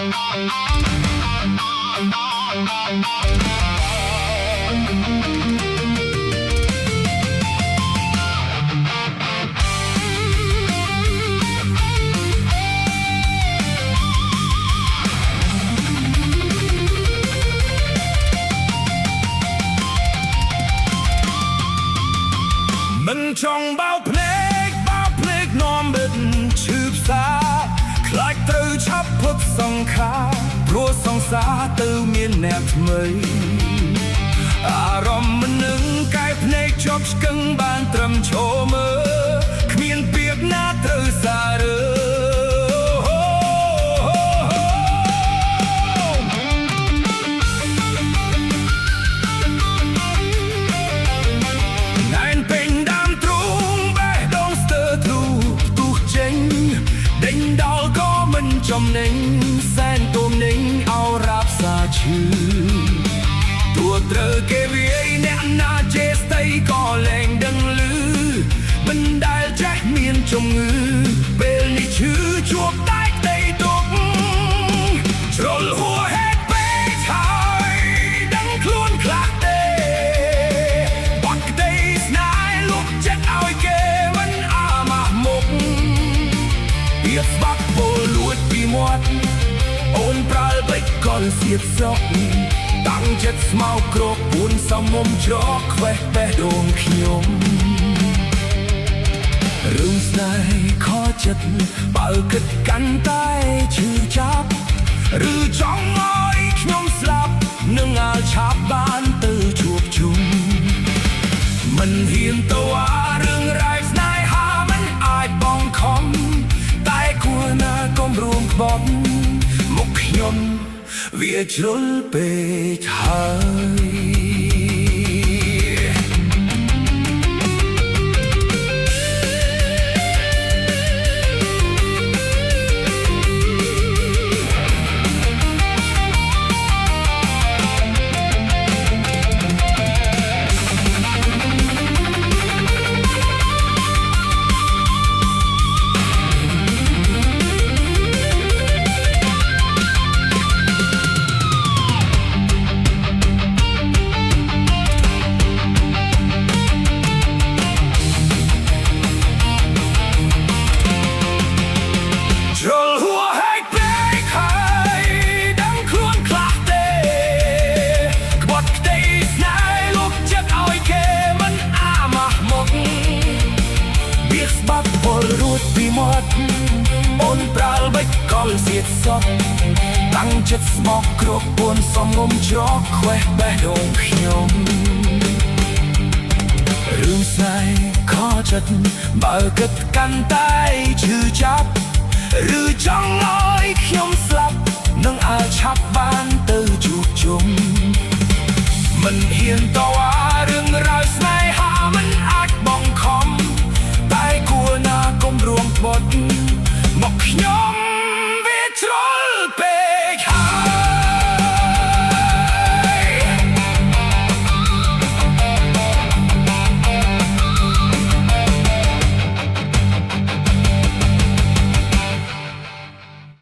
មិនចង់បោកភ្នែកនាំបិទឈឺផ្សាខ្លាចត្រូវឆាប់ផុតសង្ខារព្រោះសង្សារទៅមានអ្នកថ្មីអារម្មណ៍មិននឹងកែភ្នែកជាប់ស្កឹងបានត្រឹមឈរមើលគ្មានពាក្យណាត្រូវសាររើចំណេញសែនទូមនេញអោរាប់សាឈឺតួត្រូវគេវាយអ្នកណាជេស្ដីក៏លែងដឹងឮមិនដែលចេះមានជំងឺពេលនេះឈឺជួបតែដីទុកជ្រុលហួហេតុពេកហើយដឹងខ្លួនខ្លះទេបាក់ក្ដីស្នេហ៍លុបចិត្តឲ្យគេមិនអាម៉ាស់មុខវាស្បាក់ពលលួចពីមាត់អូនប្រើលបិចកលសៀបសក់តាំងចិត្តស្មៅក្រកពួនសំមុំច្រកខ្វេះបេះដូងខ្ញុំរឿងស្នេហ៍ខកចិត្តបើគិតកាន់តែឈឺចាប់ឬចង់ឲ្យខ្ញុំស្លាប់នឹងអាចឆាប់បានទៅជួបជុំមិនហ៊ានទៅអារឿងរ៉ាវស្នេហាមិនអាចបងខំតែគួរណាកុំរួមក្បត់មុខខ្ញុំវាជ្រុលពេកហើយអូនប្រើលបិចកលសៀតសក់តាំងចិត្តស្មោកគ្រោកពួនសំងុំច្រកខ្វេះបេះដូងខ្ញុំរឿងស្នេហ៍ខកចិត្តបើគិតកាន់តែឈឺចាប់ឬចង់ឲ្យខ្ញុំស្លាប់នឹងអាចឆាប់បានទៅជួបជុំមិនហ៊ានតវ៉ា